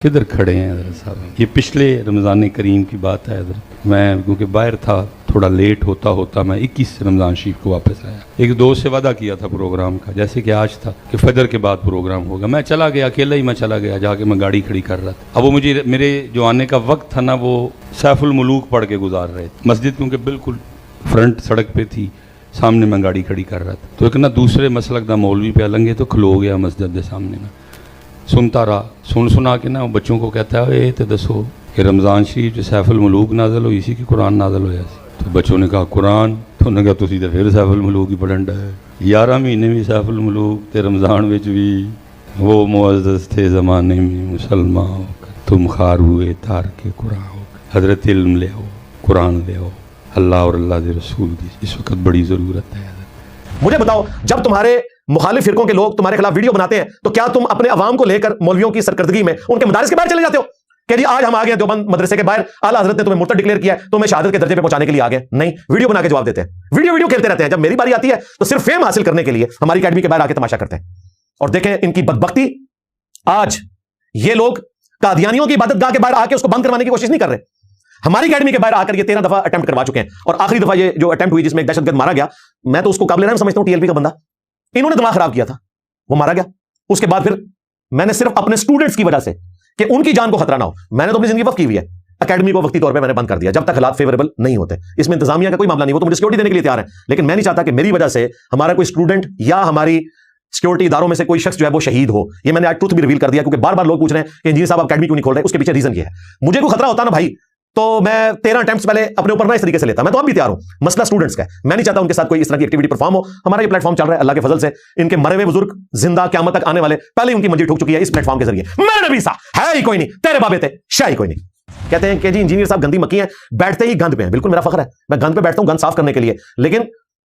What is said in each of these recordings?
کدھر کھڑے ہیں حضرت صاحب؟ یہ پچھلے رمضان کریم کی بات ہے حضرت، میں کیونکہ باہر تھا تھوڑا لیٹ ہوتا میں 21 رمضان شریف کو واپس آیا۔ ایک دوست سے وعدہ کیا تھا پروگرام کا، جیسے کہ آج تھا کہ فجر کے بعد پروگرام ہوگا، میں چلا گیا، اکیلا ہی میں چلا گیا، جا کے میں گاڑی کھڑی کر رہا تھا۔ اب وہ مجھے میرے جو آنے کا وقت تھا نا، وہ سیف الملوک پڑھ کے گزار رہے تھے مسجد، کیونکہ بالکل فرنٹ سڑک پہ تھی، سامنے میں گاڑی کھڑی کر رہا تھا۔ تو ایک نا دوسرے مسلک دا مولوی پہ لنگے تو کھلو گیا مسجد دے سامنے نا، سنتا رہا، سنا کے نا بچوں کو کہتا ہے اے تے دسو کہ رمضان شریف جو سیف الملوک نازل ہوئی سی کہ قرآن نازل ہویا سی؟ تو بچوں نے کہا قرآن، تو انہوں نے کہا تسی تے پھر سیف الملوک ہی پڑھن ڈے، 11 مہینے بھی سیف الملوک تے رمضان وچ بھی وہ معزز تھے زمانے میں مسلمان ہو کر، تم خار ہوئے تار کے قرآن ہو کر۔ حضرت علم لے آؤ، قرآن لے آؤ، اللہ اور اللہ کے رسول کی اس وقت بڑی ضرورت ہے۔ مجھے بتاؤ، جب تمہارے مخالف فرقوں کے لوگ تمہارے خلاف ویڈیو بناتے ہیں تو کیا تم اپنے عوام کو لے کر مولویوں کی سرکردگی میں ان کے مدارس کے باہر چلے جاتے ہو کہ جی آج ہم آ گئے دیوبند مدرسے کے باہر، اعلیٰ حضرت نے تمہیں مرتد ڈکلیئر کیا ہے، تمہیں شہادت کے درجے پہ پہنچانے کے لیے آ گئے؟ نہیں، ویڈیو بنا کے جواب دیتے ہیں، ویڈیو کھیلتے رہتے ہیں۔ جب میری باری آتی ہے تو صرف فیم حاصل کرنے کے لیے ہماری اکیڈمی کے باہر آ کے تماشا کرتے ہیں۔ اور دیکھیں ان کی بدبختی، آج یہ لوگ قادیانیوں کی عبادت گاہ کے باہر آ کے اس کو بند کروانے کی کوشش نہیں کر رہے، ہماری اکیڈمی کے باہر آ کر یہ 13 دفعہ اٹمپٹ کروا چکے ہیں، اور آخری دفعہ یہ جو اٹمپٹ ہوئی جس میں ایک دہشت گرد مارا گیا، میں تو اس کو قابل رحم سمجھتا ہوں، ٹی ایل پی کا بندہ، انہوں نے دماغ خراب کیا تھا، وہ مارا گیا۔ اس کے بعد پھر میں نے صرف اپنے اسٹوڈنٹس کی وجہ سے کہ ان کی جان کو خطرہ نہ ہو، میں نے تو اپنی زندگی وقف کی ہوئی ہے، اکیڈمی کو وقتی طور پہ میں نے بند کر دیا جب تک حالات فیوریبل نہیں ہوتے۔ اس میں انتظامیہ کا کوئی معاملہ نہیں، وہ تو مجھے سیکورٹی دینے کے لیے تیار ہے، لیکن میں نہیں چاہتا کہ میری وجہ سے ہمارا کوئی اسٹوڈنٹ یا ہماری سیکورٹی اداروں میں سے کوئی شخص جو ہے وہ شہید ہو۔ یہ میں نے آج ٹروتھ بھی ریویل کر دیا، کیونکہ بار بار لوگ پوچھ رہے ہیں کہ انجینئر صاحب آپ اکیڈمی کیوں نہیں کھول رہے؟ اس کے پیچھے ریزن یہ ہے، مجھے کوئی خطرہ ہوتا نا بھائی تو میں 13 اٹمپٹس پہلے اپنے اوپر نہ اس طریقے سے لیتا، میں تو اب بھی تیار ہوں۔ مسئلہ اسٹوڈنٹس کا ہے، میں نہیں چاہتا ان کے ساتھ کوئی اس طرح کی ایکٹیویٹی پرفارم ہو۔ ہمارا یہ پلیٹ فارم چل رہا ہے اللہ کے فضل سے، ان کے مرے ہوئے بزرگ زندہ قیامت تک آنے والے پہلے ان کی منجی ٹھوک چکی ہے اس پلیٹ فارم کے ذریعے۔ میرے نبی سا ہے ہی کوئی نہیں، تیرے بابے تھے شاہ ہی کوئی نہیں۔ کہتے ہیں کہ جی انجینئر صاحب گندی مکی ہیں، بیٹھتے ہی گند پہ ہیں، بالکل میرا فخر ہے، میں گند پہ بیٹھتا ہوں گند صاف کرنے کے لیے، لیکن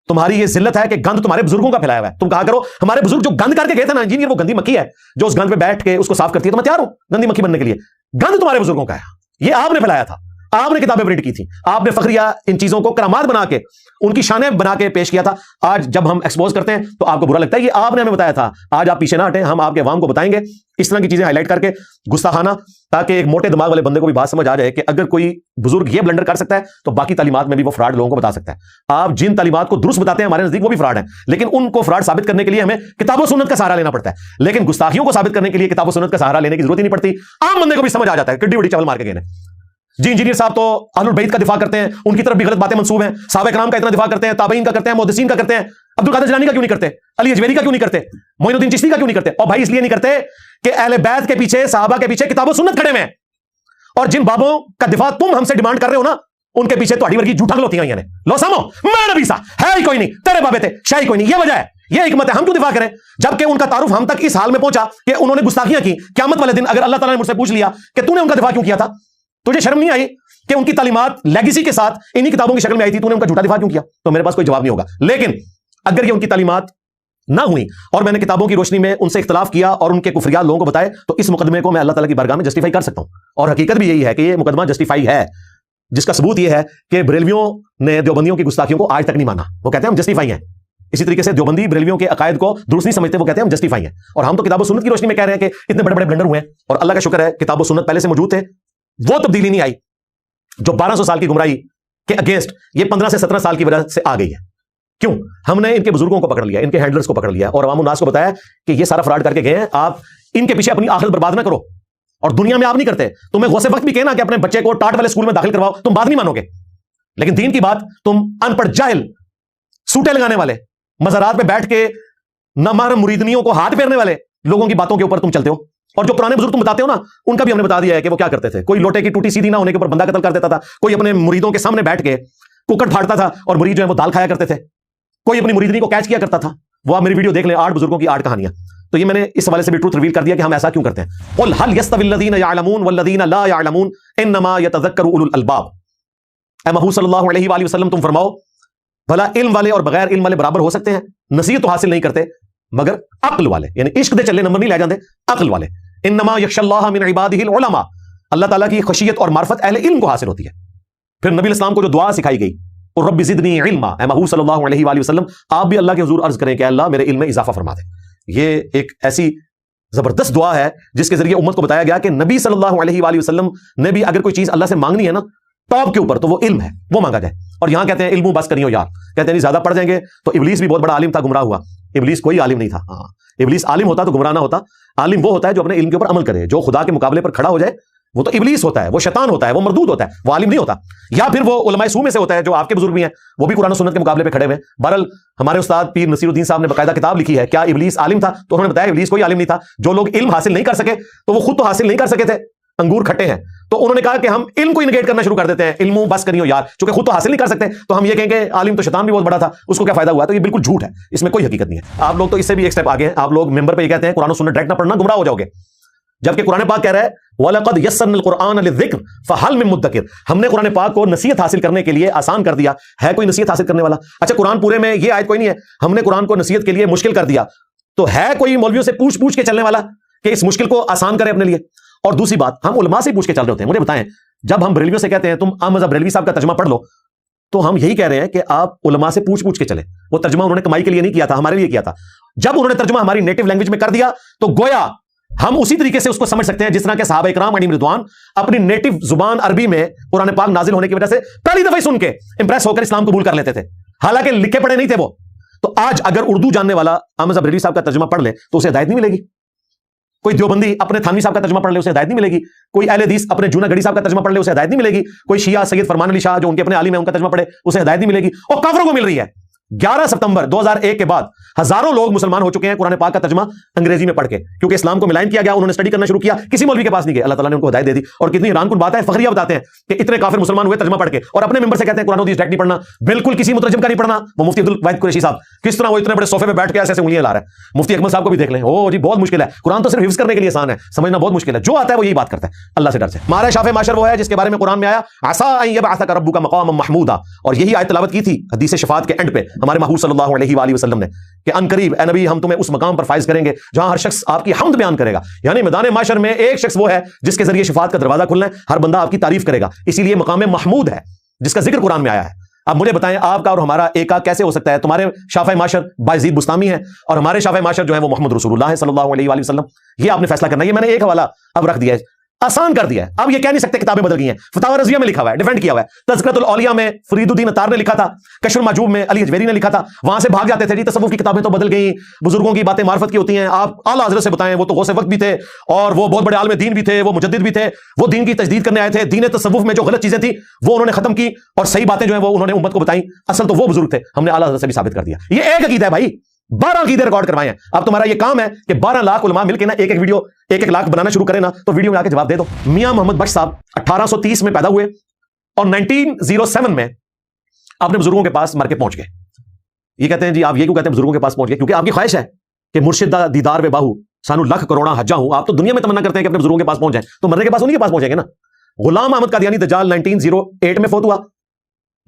تمہاری یہ ذلت ہے کہ گند تمہارے بزرگوں کا پھیلایا ہوا ہے۔ تم کہا کرو ہمارے بزرگ جو گند کر کے گئے تھے نا انجینئر، وہ گندی مکی ہے جو اس گند پہ بیٹھ کے اس کو صاف کرتی ہے، تو میں تیار ہوں گندی مکھی بننے کے لیے۔ گند تمہارے بزرگوں کا ہے، یہ آپ نے پھیلایا تھا، آپ نے کتابیں پرنٹ کی تھی، آپ نے فخریہ ان چیزوں کو کرامات بنا کے ان کی شانیں بنا کے پیش کیا تھا۔ آج جب ہم ایکسپوز کرتے ہیں تو آپ کو برا لگتا ہے، یہ آپ نے ہمیں بتایا تھا، آج آپ پیچھے نہ ہٹیں، ہم آپ کے عوام کو بتائیں گے اس طرح کی چیزیں ہائی لائٹ کر کے گستاخانہ، تاکہ ایک موٹے دماغ والے بندے کو بھی بات سمجھ آ جائے کہ اگر کوئی بزرگ یہ بلنڈر کر سکتا ہے تو باقی تعلیمات میں بھی وہ فراڈ لوگوں کو بتا سکتا ہے۔ آپ جن تعلیمات کو درست بتاتے ہیں ہمارے نزدیک وہ بھی فراڈ ہیں، لیکن ان کو فراڈ ثابت کرنے کے لیے ہمیں کتاب و سنت کا سہارا لینا پڑتا ہے، لیکن گستاخیوں کو ثابت کرنے کے لیے کتاب و سنت کا سہارا لینے کی ضرورت ہی نہیں پڑتی، عام بندے کو بھی سمجھ آ جاتا ہے کڈی بڑی چاول مار کے گئے ہیں۔ جی انجینئر صاحب تو اہل البیت کا دفاع کرتے ہیں، ان کی طرف بھی غلط باتیں منسوب ہیں، صحابہ کرام کا اتنا دفاع کرتے ہیں، تابعین کا کرتے ہیں، محدثین کا کرتے ہیں، عبد القادر جیلانی کا کیوں نہیں کرتے؟ علی اجویری کا کیوں نہیں کرتے؟ معین الدین چشتی کا کیوں نہیں کرتے؟ اور بھائی اس لیے نہیں کرتے کہ اہل بیت کے پیچھے، صحابہ کے پیچھے کتاب و سنت کھڑے میں، اور جن بابوں کا دفاع تم ہم سے ڈیمانڈ کر رہے ہو نا، ان کے پیچھے تہاڈی ورگی جھوٹا گلوتیاں ہوئی ہیں۔ لو سامو میں نبی سا ہے ہی کوئی نہیں، تیرے بابے تھے شاہ ہی کوئی نہیں، یہ وجہ ہے، یہ حکمت ہے، ہم کیوں دفاع کریں؟ جبکہ ان کا تعارف ہم تک اس حال میں پہنچا کہ انہوں نے گستاخیاں کی۔ قیامت والے دن اگر اللہ تعالیٰ نے مجھ سے پوچھ لیا کہ تو نے ان کا دفاع کیوں کیا تھا، تجھے شرم نہیں آئی کہ ان کی تعلیمات لیگیسی کے ساتھ انہی کتابوں کی شکل میں آئی تھی، تو نے ان کا جھوٹا دفاع کیوں کیا؟ تو میرے پاس کوئی جواب نہیں ہوگا۔ لیکن اگر یہ ان کی تعلیمات نہ ہوئی اور میں نے کتابوں کی روشنی میں ان سے اختلاف کیا اور ان کے کفریات لوگوں کو بتائے، تو اس مقدمے کو میں اللہ تعالیٰ کی بارگاہ میں جسٹیفائی کر سکتا ہوں، اور حقیقت بھی یہی ہے کہ یہ مقدمہ جسٹیفائی ہے، جس کا ثبوت یہ ہے کہ بریلویوں نے دیوبندیوں کی گستاخیوں کو آج تک نہیں مانا، وہ کہتے ہیں ہم جسٹیفائی ہیں۔ اسی طریقے سے دیوبندی بریلویوں کے عقائد کو درست نہیں سمجھتے، وہ کہتے ہیں ہم جسٹیفائی ہیں، اور ہم تو کتاب و سنت کی روشنی میں کہہ رہے ہیں کہ اتنے بڑے بڑے بلنڈر ہوئے ہیں، اور اللہ کا شکر ہے کتاب و سنت پہلے سے موجود تھے، وہ تبدیلی نہیں آئی جو 1200 سال کی گمراہی کے اگینسٹ یہ 15 سے 17 سال کی وجہ سے آ گئی ہے۔ کیوں؟ ہم نے ان کے بزرگوں کو پکڑ لیا، ان کے ہینڈلرز کو پکڑ لیا، اور عوام الناس کو بتایا کہ یہ سارا فراڈ کر کے گئے ہیں، آپ ان کے پیچھے اپنی آخرت برباد نہ کرو، اور دنیا میں آپ نہیں کرتے، تمہیں غوث وقت بھی کہنا کہ اپنے بچے کو ٹاٹ والے اسکول میں داخل کرواؤ، تم بات نہیں مانو گے، لیکن دین کی بات تم ان پڑھ جاہل، سوٹے لگانے والے، مزارات پہ بیٹھ کے نامحرم مریدنیوں کو ہاتھ پھیرنے والے لوگوں کی باتوں کے اوپر تم چلتے ہو۔ اور جو پرانے بزرگ تم بتاتے ہو نا، ان کا بھی ہم نے بتا دیا ہے کہ وہ کیا کرتے تھے، کوئی لوٹے کی ٹوٹی سیدھی نہ ہونے کے اوپر بندہ قتل کر دیتا تھا، کوئی اپنے مریدوں کے سامنے بیٹھ کے ککڑ پھاڑتا تھا اور مرید جو ہے وہ دال کھایا کرتے تھے، کوئی اپنی مریدنی کو کیچ کیا کرتا تھا۔ وہ آپ میری ویڈیو دیکھ لیں، 8 بزرگوں کی 8 کہانیاں، تو یہ میں نے اس حوالے سے بھی ٹروتھ ریویل کر دیا کہ ہم ایسا کیوں کرتے ہیں۔ قل هل يستوي الذين يعلمون والذين لا يعلمون انما يتذكر اولو الالباب، اے محبوب صلی اللہ علیہ وآلہ وسلم تم فرماؤ بھلا علم والے اور بغیر علم والے برابر ہو سکتے ہیں؟ نصیحت تو حاصل نہیں کرتے مگر عقل والے، یعنی عشق دے چلے نمبر نہیں لے جاندے، عقل والے۔ انما یخشى اللہ من عبادہ العلماء، اللہ تعالیٰ کی خشیت اور معرفت اہل علم کو حاصل ہوتی ہے۔ پھر نبی الاسلام کو جو دعا سکھائی گئی، اور رب زدنی علما، اے محبوب صلی اللہ علیہ وآلہ وسلم آپ بھی اللہ کے حضور عرض کریں کہ اللہ میرے علم میں اضافہ فرما دے۔ یہ ایک ایسی زبردست دعا ہے جس کے ذریعے امت کو بتایا گیا کہ نبی صلی اللہ علیہ وآلہ وسلم نے بھی اگر کوئی چیز اللہ سے مانگنی ہے نا ٹاپ کے اوپر تو وہ علم ہے، وہ مانگا جائے. اور یہاں کہتے ہیں علم بس کریو یار، کہتے ہیں نہیں زیادہ پڑھ جائیں گے تو ابلیس بھی بہت بڑا عالم تھا، گمراہ ہوا. ابلیس کوئی عالم نہیں تھا. ہاں ابلیس عالم ہوتا تو گمراہ نہ ہوتا. عالم وہ ہوتا ہے جو اپنے علم کے اوپر عمل کرے، جو خدا کے مقابلے پر کھڑا ہو جائے وہ تو ابلیس ہوتا ہے، وہ شیطان ہوتا ہے، وہ مردود ہوتا ہے، وہ عالم نہیں ہوتا. یا پھر وہ علماء سو میں سے ہوتا ہے جو آپ کے بزرگ بھی ہیں، وہ بھی قرآن و سنت کے مقابلے پہ کھڑے ہوئے. بہرحال ہمارے استاد پیر نصیر الدین صاحب نے باقاعدہ کتاب لکھی ہے کیا ابلیس عالم تھا، تو انہوں نے بتایا ابلیس کوئی عالم نہیں تھا. جو لوگ علم حاصل نہیں کر سکے تو وہ خود تو حاصل نہیں کر سکے تھے، انگور کھٹے ہیں، تو انہوں نے کہا کہ ہم علم کو انگیٹ کرنا شروع کر دیتے ہیں، علم بس کریو یار، چونکہ خود تو حاصل نہیں کر سکتے تو ہم یہ کہیں گے عالم تو شیطان بھی بہت بڑا تھا، اس کو کیا فائدہ ہوا. تو یہ بالکل جھوٹ ہے، اس میں کوئی حقیقت نہیں ہے. آپ لوگ تو اس سے بھی ایک سٹیپ آگے ہیں، آپ لوگ ممبر پہ یہ کہتے ہیں قرآن و سنت ڈائریکٹ نہ پڑھنا گمراہ ہو جاؤ گے، جبکہ قرآن پاک کہہ رہا ہے وَلَقَدْ يَسَّرْنَا الْقُرْآنَ لِلذِّكْرِ فَهَلْ مِن مُدَّكِرٍ، ہم نے قرآن پاک کو نصیحت حاصل کرنے کے لیے آسان کر دیا، ہے کوئی نصیحت حاصل کرنے والا؟ اچھا قرآن پورے میں یہ آیت کوئی نہیں ہے ہم نے قرآن کو نصیحت کے لیے مشکل کر دیا، تو ہے کوئی مولویوں سے پوچھ کے چلنے والا کہ اس مشکل کو آسان کرے اپنے لیے؟ اور دوسری بات، ہم علماء سے پوچھ کے چل رہے ہوتے ہیں. مجھے بتائیں جب ہم بریلویوں سے کہتے ہیں تم احمد بریلوی صاحب کا ترجمہ پڑھ لو، تو ہم یہی کہہ رہے ہیں کہ آپ علماء سے پوچھ کے چلیں. وہ ترجمہ انہوں نے کمائی کے لیے نہیں کیا تھا، ہمارے لیے کیا تھا. جب انہوں نے ترجمہ ہماری نیٹو لینگویج میں کر دیا تو گویا ہم اسی طریقے سے اس کو سمجھ سکتے ہیں جس طرح کہ صحابہ اکرام علیہم رضوان اپنی نیٹو زبان عربی میں قرآن پاک نازل ہونے کی وجہ سے پہلی دفعہ سن کے امپریس ہو کر اسلام قبول کر لیتے تھے، حالانکہ لکھے پڑھے نہیں تھے وہ. تو آج اگر اردو جاننے والا احمد بریلوی صاحب کا ترجمہ پڑھ لے تو اسے ہدایت نہیں ملے گی. کوئی دیوبندی اپنے تھانوی صاحب کا ترجمہ پڑھ لے اسے ہدایت نہیں ملے گی. کوئی اہل حدیث اپنے جونا گڑھی صاحب کا ترجمہ پڑھ لے اسے ہدایت نہیں ملے گی. کوئی شیعہ سید فرمان علی شاہ جو ان کے اپنے عالم ہیں ان کا ترجمہ پڑھے اسے ہدایت نہیں ملے گی. اور کافروں کو مل رہی ہے. 11 ستمبر 2001 کے بعد ہزاروں لوگ مسلمان ہو چکے ہیں قرآن پاک کا ترجمہ انگریزی میں پڑھ کے، کیونکہ اسلام کو ملائن کیا گیا، انہوں نے اسٹڈی کرنا شروع کیا، کسی مولوی کے پاس نہیں گئے، اللہ تعالیٰ نے ان کو ہدایت دے دی. اور کتنی حیران کن بات ہے، فخریہ بتاتے ہیں کہ اتنے کافر مسلمان ہوئے ترجمہ پڑھ کے، اور اپنے ممبر سے کہتے ہیں قرآن و حدیث ڈائریکٹ نہیں پڑھنا، بالکل کسی مترجم کا نہیں پڑھنا. وہ مفتی عبدالواحد قریشی صاحب کس طرح وہ اتنے بڑے صوفے پہ بیٹھ کے ایسے انگلیاں لا رہے ہیں. مفتی اکمل صاحب کو بھی دیکھ لیں، او جی بہت مشکل ہے، قرآن تو صرف حفظ کرنے کے لیے آسان ہے، سمجھنا بہت مشکل ہے. جو آتا ہے وہ یہی بات کرتا ہے اللہ سے ڈر سے. ہمارا شافع معاشر وہ ہے جس کے بارے میں قرآن میں آیا عسیٰ ان یبعثک ربک مقاما محمودا، اور یہی آیت تلاوت کی تھی حدیث شفاعت کے اینڈ پہ ہمارے محبوب صلی اللہ علیہ وآلہ وسلم نے کہ ان قریب اے نبی ہم تمہیں اس مقام پر فائز کریں گے جہاں ہر شخص آپ کی حمد بیان کرے گا. یعنی میدان محشر میں ایک شخص وہ ہے جس کے ذریعے شفاعت کا دروازہ کھلنا ہے، ہر بندہ آپ کی تعریف کرے گا، اسی لیے مقام محمود ہے جس کا ذکر قرآن میں آیا ہے. اب مجھے بتائیں آپ کا اور ہمارا ایک کیسے ہو سکتا ہے؟ تمہارے شافع معاشر بایزید بستامی ہے اور ہمارے شافع معاشر جو ہے وہ محمد رسول اللہ صلی اللہ علیہ وآلہ وسلم. یہ آپ نے فیصلہ کرنا ہے. یہ میں نے ایک حوالہ اب رکھ دیا ہے، آسان کر دیا ہے. اب یہ کہہ نہیں سکتے کتابیں بدل گئی ہیں. فتاوی رضویہ میں لکھا ہوا ہے، ڈیفینڈ کیا ہوا ہے. تذکرۃ الاولیاء میں فرید الدین اتار نے لکھا تھا، کشف المحجوب میں علی اجویری نے لکھا تھا. وہاں سے بھاگ جاتے تھے جی تصوف کی کتابیں تو بدل گئیں، بزرگوں کی باتیں معرفت کی ہوتی ہیں. آپ اعلیٰ حضرت سے بتائیں، وہ تو غوث وقت بھی تھے اور وہ بہت بڑے عالم دین بھی تھے، وہ مجدد بھی تھے، وہ دین کی تجدید کرنے آئے تھے. دین تصوف میں جو غلط چیزیں تھیں وہ انہوں نے ختم کی اور صحیح باتیں جو ہیں وہ انہوں نے امت کو بتائیں. اصل تو وہ بزرگ تھے، ہم نے اعلیٰ حضرت سے بھی ثابت کر دیا. یہ ایک عقیدہ ہے بھائی، 12 عقیدے ریکارڈ کروائے ہیں. اب تمہارا یہ کام ہے کہ 12 لاکھ علماء مل کے نا ایک ویڈیو 1 لاکھ بنانا شروع کرے نا تو ویڈیو میں آ کے جواب دے دو. میاں محمد بخش صاحب 1830 میں پیدا ہوئے اور 1907 میں اپنے بزرگوں کے پاس مر کے پہنچ گئے. یہ کہتے ہیں جی آپ یہ کیوں کہتے ہیں بزرگوں کے پاس پہنچ گئے؟ کیونکہ آپ کی خواہش ہے کہ مرشد دیدار وے باہو سانو لکھ کروڑا حجا ہوں. آپ تو دنیا میں تمنا کرتے ہیں کہ اپنے بزرگوں کے پاس پہنچ جائیں، تو مرنے کے پاس انہیں کے پاس پہنچیں گے نا. غلام احمد قادیانی دجال 1908 میں فوت ہوا.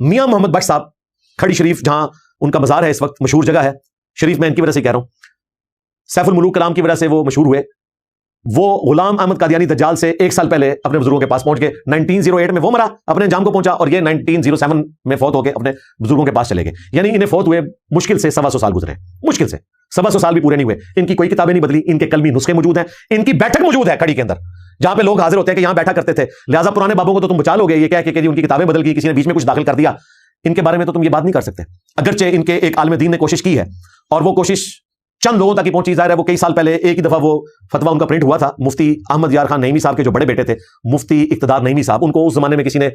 میاں محمد بخش صاحب کھڑی شریف جہاں ان کا مزار ہے اس وقت مشہور جگہ ہے شریف، میں ان کی وجہ سے کہہ رہا ہوں، سیف الملوک کلام کی وجہ سے وہ مشہور ہوئے. وہ غلام احمد قادیانی دجال سے 1 سال پہلے اپنے بزرگوں کے پاس پہنچ گئے. 1908 میں وہ مرا، اپنے انجام کو پہنچا، اور یہ 1907 میں فوت ہو کے اپنے بزرگوں کے پاس چلے گئے. یعنی انہیں فوت ہوئے مشکل سے 125 سال گزرے، مشکل سے 125 سال بھی پورے نہیں ہوئے. ان کی کوئی کتابیں نہیں بدلی، ان کے کلمی نسخے موجود ہیں، ان کی بیٹھک موجود ہے کڑی کے اندر جہاں پہ لوگ حاضر ہوتے ہیں کہ یہاں بیٹھا کرتے تھے. لہٰذا پرانے بابوں کو تو تم بچا لو گے یہ کہہ کے کہ ان کی کتابیں بدل گئی، کسی نے بیچ میں کچھ داخل کر دیا. ان کے بارے میں تو تم یہ بات نہیں کر سکتے. اگرچہ ان کے ایک عالم دین نے کوشش کی ہے اور وہ کوشش چند لوگوں تک ہی پہنچی. ظاہر ہے وہ کئی سال پہلے ایک ہی دفعہ وہ فتویٰ ان کا پرنٹ ہوا تھا. مفتی احمد یار خان نعیمی صاحب کے جو بڑے بیٹے تھے مفتی اقتدار نعیمی صاحب، ان کو اس زمانے میں کسی نے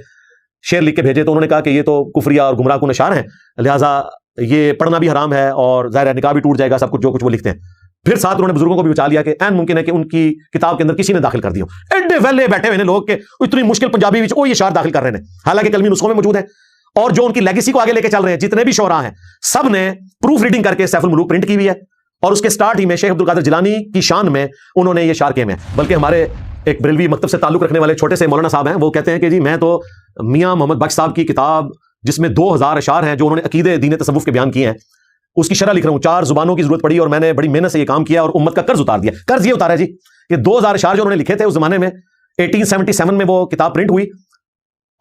شعر لکھ کے بھیجے تو انہوں نے کہا کہ یہ تو کفریہ اور گمراہ کن اشعار ہیں، لہٰذا یہ پڑھنا بھی حرام ہے اور ظاہر ہے نکاح بھی ٹوٹ جائے گا، سب کچھ جو کچھ وہ لکھتے ہیں. پھر ساتھ انہوں نے بزرگوں کو بھی بچا لیا کہ این ممکن ہے کہ ان کی کتاب کے اندر کسی نے داخل کر دی ہو. ایڈے ویلے بیٹھے ہوئے لوگ کہ اتنی مشکل پنجابی وہ یہ اشعار داخل کر رہے ہیں، حالانکہ کلمی نسخوں میں موجود ہیں. اور جو ان کی لیگیسی کو آگے لے کے چل رہے ہیں جتنے بھی شعراء ہیں سب نے پروف ریڈنگ کر کے سیف الملوک پرنٹ کی ہوئی ہے، اور اس کے سٹارٹ ہی میں شیخ عبدالقادر جیلانی کی شان میں انہوں نے یہ اشعار کیے ہیں. بلکہ ہمارے ایک بریلوی مکتب سے تعلق رکھنے والے چھوٹے سے مولانا صاحب ہیں، وہ کہتے ہیں کہ جی میں تو میاں محمد بخش صاحب کی کتاب جس میں 2000 اشعار ہیں جو انہوں نے عقیدے دین تصوف کے بیان کیے ہیں اس کی شرح لکھ رہا ہوں. 4 زبانوں کی ضرورت پڑی اور میں نے بڑی محنت سے یہ کام کیا اور امت کا قرض اتار دیا. قرض یہ اتارا ہے جی کہ 2000 اشعار جو انہوں نے لکھے تھے اس زمانے میں 1877 میں وہ کتاب پرنٹ ہوئی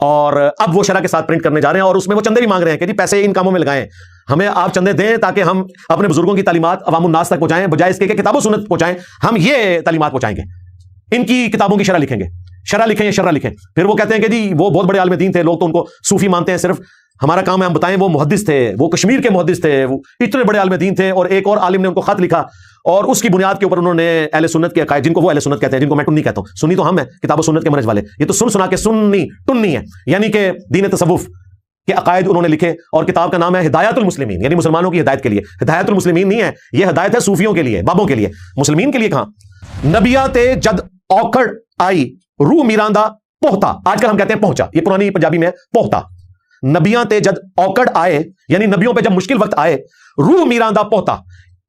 اور اب وہ شرح کے ساتھ پرنٹ کرنے جا رہے ہیں اور اس میں وہ چندے بھی مانگ رہے ہیں کہ جی پیسے ان کاموں میں لگائیں. ہمیں آپ چندے دیں تاکہ ہم اپنے بزرگوں کی تعلیمات عوام الناس تک پہنچائیں، بجائے اس کے کہ کتاب و سنت پہنچائیں، ہم یہ تعلیمات پہنچائیں گے، ان کی کتابوں کی شرح لکھیں گے، شرح لکھیں یا شرح لکھیں۔ پھر وہ کہتے ہیں کہ جی وہ بہت بڑے عالم دین تھے، لوگ تو ان کو صوفی مانتے ہیں، صرف ہمارا کام ہے ہم بتائیں وہ محدث تھے، وہ کشمیر کے محدث تھے، وہ اتنے بڑے عالم دین تھے، اور ایک اور عالم نے ان کو خط لکھا اور اس کی بنیاد کے اوپر انہوں نے اہل سنت کے عقائد، جن کو وہ اہل سنت کہتے ہیں، جن کو میں ٹنی کہتا ہوں، سنی تو ہم ہیں کتاب و سنت کے منہج والے، یہ تو سن سنا کے سنی ٹنی ہے، یعنی کہ دین تصوف کے عقائد انہوں نے لکھے، اور کتاب کا نام ہے ہدایت المسلمین، یعنی مسلمانوں کی ہدایت کے لیے۔ ہدایت المسلمین نہیں ہے، یہ ہدایت ہے صوفیوں کے لیے، بابوں کے لیے، مسلمین کے لیے کہاں۔ نبیات جد اوکڑ آئی روح میراندہ پہتا، آج کل ہم کہتے ہیں پہنچا، یہ پرانی پنجابی میں پہتا۔ نبیاں تے جد اوکڑ آئے، یعنی نبیوں پہ جب مشکل وقت آئے، روح میراندہ پہتا،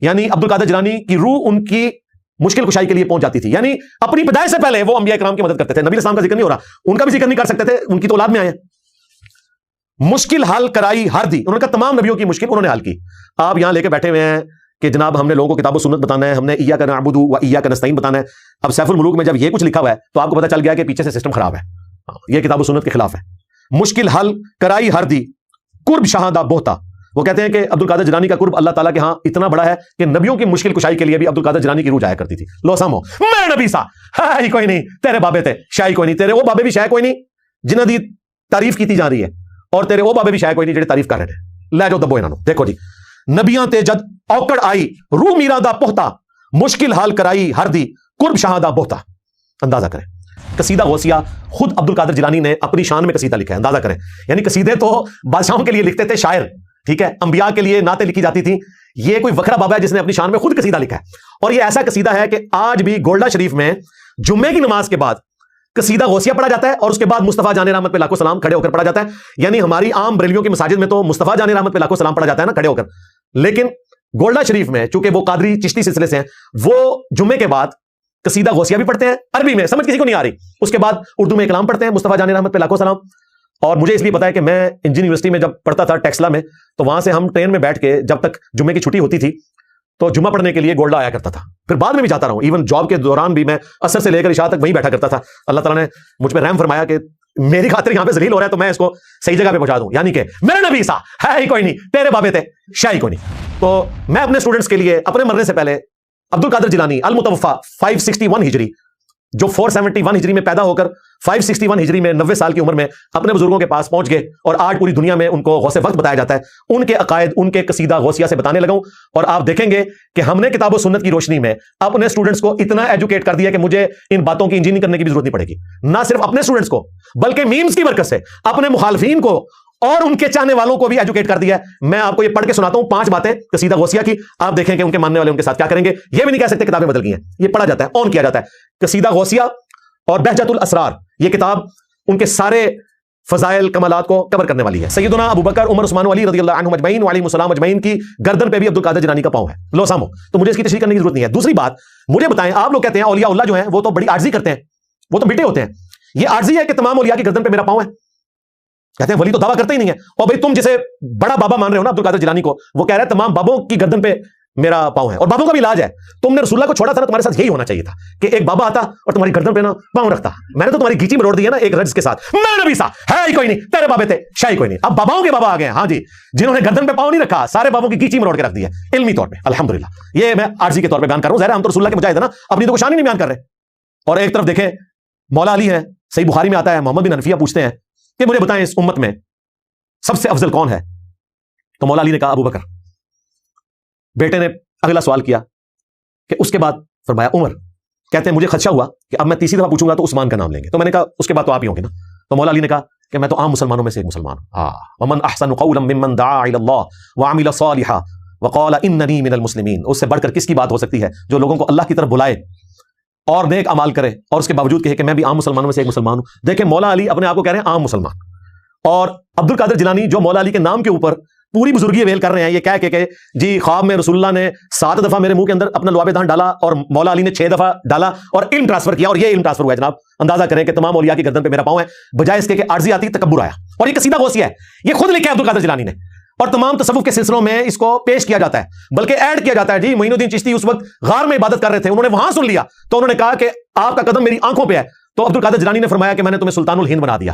یعنی عبد القادر جیلانی کی روح ان کی مشکل کشائی کے لیے پہنچ جاتی تھی، یعنی اپنی پیدائش سے پہلے وہ انبیاء کرام کی مدد کرتے تھے۔ نبی اسلام کا ذکر نہیں ہو رہا، ان کا بھی ذکر نہیں کر سکتے تھے، ان کی تو اولاد میں آئے۔ مشکل حل کرائی ہر دی، انہوں نے کہا تمام نبیوں کی مشکل انہوں نے حل کی۔ آپ یہاں لے کے بیٹھے ہوئے ہیں کہ جناب ہم نے لوگوں کو کتاب و سنت بتانا ہے، ہم نے ایاک نعبد و ایاک نستعین بتانا ہے۔ اب سیف الملوک میں جب یہ کچھ لکھا ہوا ہے تو آپ کو پتہ چل گیا کہ پیچھے سے سسٹم خراب ہے، یہ کتاب و سنت کے خلاف ہے۔ مشکل حل کرائی ہر دی قرب شہادہ بہتا، وہ کہتے ہیں کہ عبد القادر جیلانی کا قرب اللہ تعالیٰ کے ہاں اتنا بڑا ہے کہ نبیوں کی مشکل کشائی کے لیے بھی عبد القادر جیلانی کی روح جایا کرتی تھی۔ لو سامو میں نبی سا ہی کوئی نہیں، تیرے بابے تھے شاہی کوئی نہیں، تیرے وہ بابے بھی شاہ کوئی نہیں جنہاں دی تعریف کیتی جا رہی ہے، اور تیرے وہ بابے بھی شاہ کوئی نہیں جڑے تعریف کر رہے ہیں۔ لے جو دبو انہاں نو، دیکھو جی، نبیاں تے جد اوکڑ آئی روح میراندہ پہتا، مشکل حال کرائی ہر دی قرب شہادہ بہتا۔ اندازہ کریں قصیدہ غوثیہ خود عبد القادر جیلانی نے اپنی شان میں قصیدہ لکھا ہے، اندازہ کریں، یعنی قصیدے تو بادشاہوں کے لیے لکھتے تھے شاعر، ٹھیک ہے، انبیاء کے لیے نعتیں لکھی جاتی تھیں، یہ کوئی وکھرا بابا ہے جس نے اپنی شان میں خود قصیدہ لکھا ہے۔ اور یہ ایسا قصیدہ ہے کہ آج بھی گولڈا شریف میں جمعے کی نماز کے بعد قصیدہ غوثیہ پڑھا جاتا ہے، اور اس کے بعد مصطفیٰ جان رحمت پہ لاکھوں سلام کھڑے ہو کر پڑھا جاتا ہے۔ یعنی ہماری عام بریلویوں کی مساجد میں تو مصطفیٰ جان رحمت پہ لاکھوں سلام پڑھا جاتا ہے نا کھڑے ہو کر، لیکن گولڈا شریف میں چونکہ وہ قادری چشتی سلسلے سے ہیں، وہ جمعے کے بعد قصیدہ غوثیہ بھی پڑھتے ہیں عربی میں، سمجھ کسی کو نہیں آ رہی، اس کے بعد اردو میں کلام پڑھتے ہیں مصطفیٰ جان رحمت پہ لاکھوں سلام۔ اور مجھے اس لیے پتا ہے کہ میں انجین یونیورسٹی میں جب پڑھتا تھا ٹیکسلا میں، تو وہاں سے ہم ٹرین میں بیٹھ کے جب تک جمعے کی چھٹی ہوتی تھی تو جمعہ پڑھنے کے لیے گولڈا آیا کرتا تھا، پھر بعد میں بھی جاتا رہا ہوں، ایون جاب کے دوران بھی میں عصر سے لے کر عشاء تک وہیں بیٹھا کرتا تھا۔ اللہ تعالیٰ نے مجھ پہ رحم فرمایا کہ میری خاطر یہاں پہ ذلیل ہو رہا ہے تو میں اس کو صحیح جگہ پہ پہنچا دوں، یعنی کہ میرے نبی سا ہے ہی کوئی نہیں، تیرے بابے تھے شاہی کوئی نہیں۔ تو میں اپنے اسٹوڈنٹس کے لیے اپنے مرنے سے پہلے عبد القادر جیلانی المتوفا 561 ہجری، جو 471 ہجری میں پیدا ہو کر 561 ہجری میں 90 سال کی عمر میں اپنے بزرگوں کے پاس پہنچ گئے، اور آج پوری دنیا میں ان کو غوث وقت بتایا جاتا ہے، ان کے عقائد ان کے قصیدہ غوثیہ سے بتانے لگا ہوں۔ اور آپ دیکھیں گے کہ ہم نے کتاب و سنت کی روشنی میں اپنے اسٹوڈنٹس کو اتنا ایجوکیٹ کر دیا کہ مجھے ان باتوں کی انجینئرنگ کرنے کی بھی ضرورت نہیں پڑے گی، نہ صرف اپنے اسٹوڈنٹس کو بلکہ میمز کی برکت سے اپنے مخالفین کو اور ان کے چاہنے والوں کو بھی ایجوکیٹ کر دیا ہے۔ میں آپ کو یہ پڑھ کے سناتا ہوں 5 باتیں قصیدہ غوثیہ کی، آپ دیکھیں کہ ان کے ماننے والے ان کے ساتھ کیا کریں گے۔ یہ بھی نہیں کہہ سکتے کتابیں بدل گئی ہیں، یہ پڑھا جاتا ہے، آن کیا جاتا ہے۔ قصیدہ غوثیہ اور بہجت الاسرار، یہ کتاب ان کے سارے فضائل کمالات کو کور کرنے والی ہے۔ سیدنا ابو بکر عمر عثمان علی رضی اللہ عنہم اجمعین وعلیہم السلام اجمعین کی گردن پہ بھی عبد القادر جیلانی کا پاؤں ہے، لو سامو، تو مجھے اس کی تشریح کرنے کی ضرورت نہیں ہے۔ دوسری بات مجھے بتائیں، آپ لوگ کہتے ہیں اولیاء اللہ جو ہیں وہ تو بڑی عاجزی کرتے ہیں، وہ تو بیٹے ہوتے ہیں، یہ عاجزی ہے کہ تمام اولیاء کی گردن پہ میرا پاؤں ہے؟ کہتے ہیں ولی تو دعویٰ کرتے ہی نہیں ہے، اور بھائی تم جسے بڑا بابا مان رہے ہو نا عبد القادر جیلانی کو، وہ کہہ رہا ہے تمام بابوں کی گردن پہ میرا پاؤں ہے، اور بابوں کا بھی علاج ہے۔ تم نے رسول اللہ کو چھوڑا تھا نا، تمہارے ساتھ یہی ہونا چاہیے تھا کہ ایک بابا آتا اور تمہاری گردن پہ نا پاؤں رکھتا۔ میں نے تو تمہاری گیچی میں روڑ دی ہے نا ایک رجز کے ساتھ، میں نبی سا ہے ہی کوئی نہیں، تیرے بابے تھے شاہی کوئی نہیں۔ اب باباؤں کے بابا آ گئے، ہاں جی، جنہوں نے گردن پہ پاؤں نہیں رکھا، سارے بابوں کی گیچی میں روڑ کے رکھ دی ہے علمی طور پہ، الحمدللہ۔ یہ میں عارضی کے طور پہ بیان کر رہا ہوں، ظاہر ہم تو رسول اللہ کے مجاہد ہیں نا، اپنی تو شان ہی نہیں بیان کر رہے۔ اور ایک طرف دیکھیں مولا علی ہے، صحیح بخاری میں آتا ہے، محمد بن حنفیہ پوچھتے ہیں کہ مجھے بتائیں اس امت میں سب سے افضل کون ہے؟ تو مولا علی نے کہا ابو بکر۔ بیٹے نے اگلا سوال کیا کہ اس کے بعد فرمایا عمر۔ کہتے ہیں مجھے خدشہ ہوا کہ اب میں تیسری دفعہ پوچھوں گا تو عثمان کا نام لیں گے، تو میں نے کہا اس کے بعد تو آپ ہی ہوں گے نا۔ تو مولا علی نے کہا کہ میں تو عام مسلمانوں میں سے ایک مسلمان ہوں، ومن احسن قولا ممن دعا الی اللہ وعمل صالحا وقال اننی من المسلمین۔ اس سے بڑھ کر کس کی بات ہو سکتی ہے جو لوگوں کو اللہ کی طرف بلائے اور نیک اعمال کرے اور اس کے باوجود کہے کہ میں بھی عام مسلمانوں میں سے ایک مسلمان ہوں۔ دیکھیں مولا علی اپنے آپ کو کہہ رہے ہیں عام مسلمان، اور عبد القادر جیلانی جو مولا علی کے نام کے اوپر پوری بزرگی ویل کر رہے ہیں، یہ کہہ کے کہ جی خواب میں رسول اللہ نے 7 دفعہ میرے منہ کے اندر اپنا لعاب دہن ڈالا اور مولا علی نے 6 دفعہ ڈالا اور علم ٹرانسفر کیا، اور یہ علم ٹرانسفر ہوا ہے جناب۔ اندازہ کریں کہ تمام اولیاء کی گردن پہ میرا پاؤں ہے، بجائے اس کے کہ عارضی آتی تکبر آیا۔ اور یہ قصیدہ غوثیہ ہے، یہ خود لکھا ہے عبد القادر جیلانی نے، اور تمام تصوف کے سلسلوں میں اس کو پیش کیا جاتا ہے، بلکہ ایڈ کیا جاتا ہے۔ جی معین الدین چشتی اس وقت غار میں عبادت کر رہے تھے، انہوں نے وہاں سن لیا تو انہوں نے کہا کہ آپ کا قدم میری آنکھوں پہ ہے، تو عبد القادر جیلانی نے فرمایا کہ میں نے تمہیں سلطان الہند بنا دیا۔